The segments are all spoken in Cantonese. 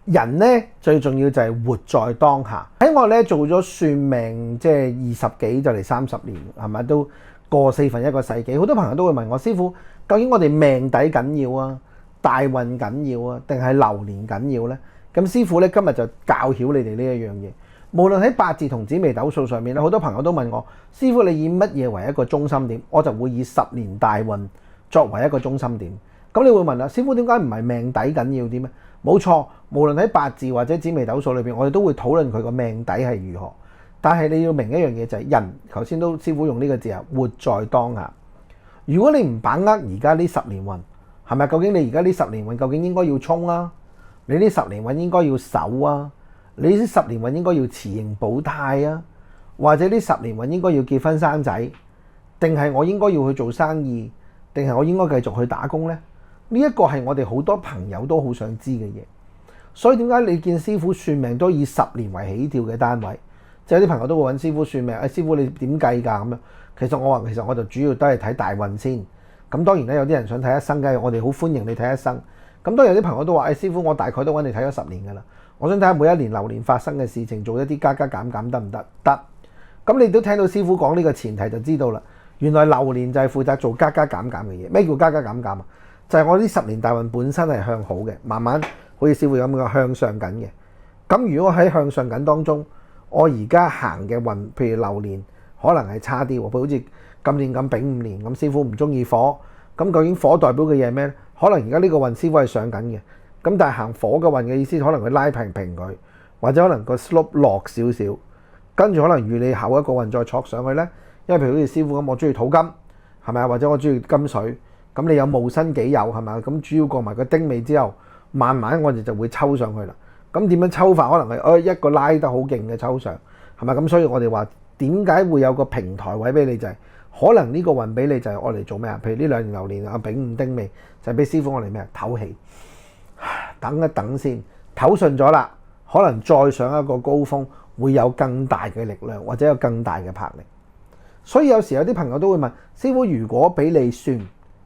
人咧最重要就係活在當下。喺我咧做咗算命，即係20幾就嚟30年，係咪都過1/4個世紀？好多朋友都會問我，師傅，究竟我哋命底緊要啊，大運緊要啊，定係流年緊要呢？咁師傅咧今日就教曉你哋呢一樣嘢。無論喺八字同紫微斗數上面咧，好多朋友都問我，師傅你以乜嘢為一個中心點？我就會以10年大運作為一個中心點。咁你會問啦，師傅點解唔係命底緊要啲咩？冇錯，無論喺八字或者紫微斗數裏邊，我哋都會討論佢個命底係如何。但係你要明一樣嘢就係人，頭先都師傅用呢個字啊，活在當下。如果你唔把握而家呢10年運，係咪？究竟你而家呢10年運究竟應該要衝啊？你呢10年運應該要守啊？你呢10年運應該要持盈保泰啊？或者呢10年運應該要結婚生仔，定係我應該要去做生意，定係我應該繼續去打工呢？呢一個係我哋好多朋友都好想知嘅嘢，所以點解你見師傅算命都以10年為起跳嘅單位？即係有啲朋友都會揾師傅算命，師傅你點計㗎咁樣？其實我話其實我就主要都係睇大運先。咁當然咧，有啲人想睇一生嘅，我哋好歡迎你睇一生。咁當然有啲朋友都話，師傅我大概都揾你睇咗10年㗎啦，我想睇下每一年流年發生嘅事情，做一啲加加減減得唔得？得。咁你都聽到師傅講呢個前提就知道啦。原來流年就係負責做加加減減嘅嘢。咩叫加加減減啊？就係我呢10年大運本身係向好嘅，慢慢好似師傅咁樣向上緊嘅。咁如果喺向上緊當中，我而家行嘅運，譬如流年可能係差啲喎，譬如好似今年咁丙午年，咁師傅唔中意火，咁究竟火代表嘅嘢係咩咧？可能而家呢個運師傅係上緊嘅，咁但係行火嘅運嘅意思，可能佢拉平佢，或者可能個 slope 落少少，跟住可能預你後一個運再戳上去咧。因為譬如好似師傅咁，我中意土金，係咪啊？或者我中意金水。咁你有戊申己酉係咪？咁主要過埋個丁未之後，慢慢我哋就會抽上去啦。咁點樣抽法？可能係一個拉得好勁嘅抽上，係咪？咁所以我哋話點解會有個平台位俾你，就係可能呢個運俾你就係我嚟做咩啊？譬如呢2年流年啊，丙午丁未就係俾師傅我嚟咩啊？唞氣，等一等先，唞順咗啦，可能再上一個高峰，會有更大嘅力量或者有更大嘅魄力。所以有時有啲朋友都會問師傅，如果俾你算，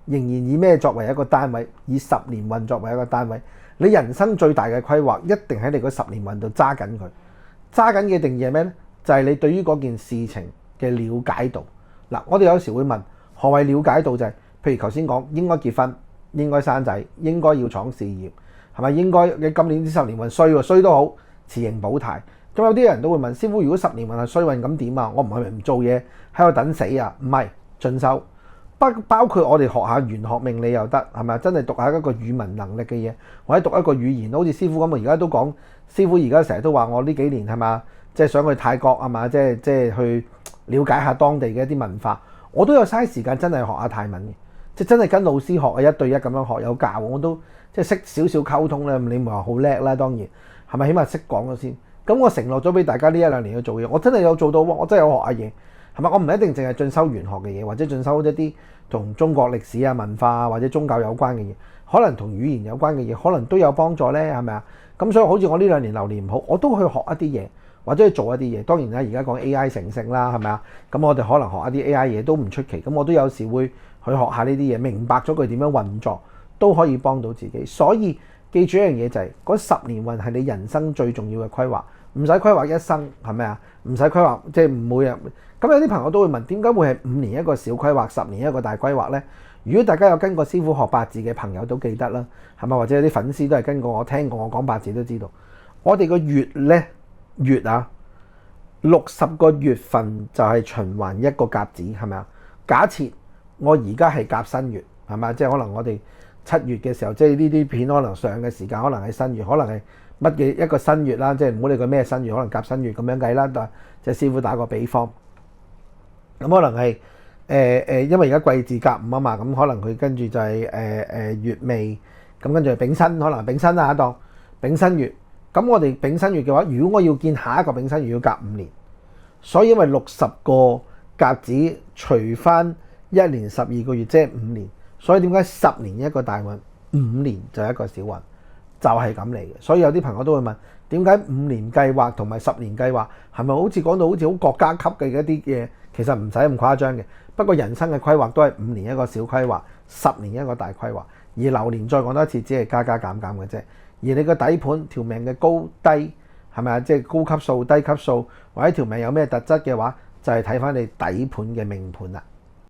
仍然以咩作為一個單位？以10年運作為一個單位，你人生最大嘅規劃一定喺你嗰10年運度揸緊佢。揸緊嘅定義係咩呢？就係你對於嗰件事情嘅了解度。嗱，我哋有時會問何謂了解度？就係譬如頭先講應該結婚、應該生仔、應該要闖事業，係咪？應該你今年啲10年運衰喎，衰都好，持盈保泰。咁有啲人都會問師傅，如果10年運係衰運咁點啊？我唔係咪唔做嘢喺度等死啊？唔係，進修。包括我哋學下玄學命理又得，係咪？真係讀下一個語文能力嘅嘢，或者讀一個語言，好似師傅咁。我而家都講，師傅而家成日都話我呢幾年係嘛，即係想去泰國係嘛，即係去了解下當地嘅一啲文化。我都有嘥時間真係學下泰文嘅，即係真係跟老師學啊，1對1咁樣學，有教我都即係識少少溝通咧。你唔係話好叻啦，當然係咪？起碼識講咗先。咁我承諾咗俾大家呢1-2年去做嘢，我真係有做到喎，我真係有學下嘢。係咪？我唔一定淨係進修玄學嘅嘢，或者進修一啲同中國歷史啊、文化啊或者宗教有關嘅嘢，可能同語言有關嘅嘢，可能都有幫助呢，係咪啊？咁所以好似我呢2年流年唔好，我都去學一啲嘢，或者去做一啲嘢。當然啦，而家講 AI 成性啦，係咪啊？咁我哋可能學一啲 AI 嘢都唔出奇。咁我都有時會去學下呢啲嘢，明白咗佢點樣運作，都可以幫到自己。所以記住一樣嘢就係嗰10年運係你人生最重要嘅規劃，唔使規劃一生，係咪啊？唔使規劃，即係唔會啊。咁有啲朋友都會問，點解會係5年一個小規劃，10年一個大規劃呢？如果大家有跟過師傅學八字嘅朋友都記得啦，係咪？或者有啲粉絲都係跟過我，聽過我講八字都知道，我哋個月呢，月啊，60個月份就係循環一個甲子，係咪啊？假設我而家係甲申月，係咪？即係可能我哋7月嘅時候，即係呢啲片可能上嘅時間，可能係新月，可能係乜嘢一個新月啦，即係唔好理佢咩新月，可能甲申月咁樣計啦。但係即係師傅打個比方。咁可能係因為而家季字甲午啊嘛，咁可能佢跟住就係月未，咁跟住係丙申，可能係丙申啊當丙申月。咁我哋丙申月嘅話，如果我要見下一個丙申月要隔5年，所以因為60個甲子除翻1年12個月，即係5年，所以點解10年一個大運，5年就係一個小運，就係咁嚟嘅。所以有啲朋友都會問，點解5年計劃同埋10年計劃係咪好似講到好似好國家級嘅一啲嘢？其實唔使咁誇張嘅，不過人生嘅規劃都係5年一個小規劃，10年一個大規劃，而流年再講多一次，只係加加減減嘅啫。而你個底盤條命嘅高低係咪啊？即係高級數、低級數，或者條命有咩特質嘅話，就係睇翻你底盤嘅命盤啦。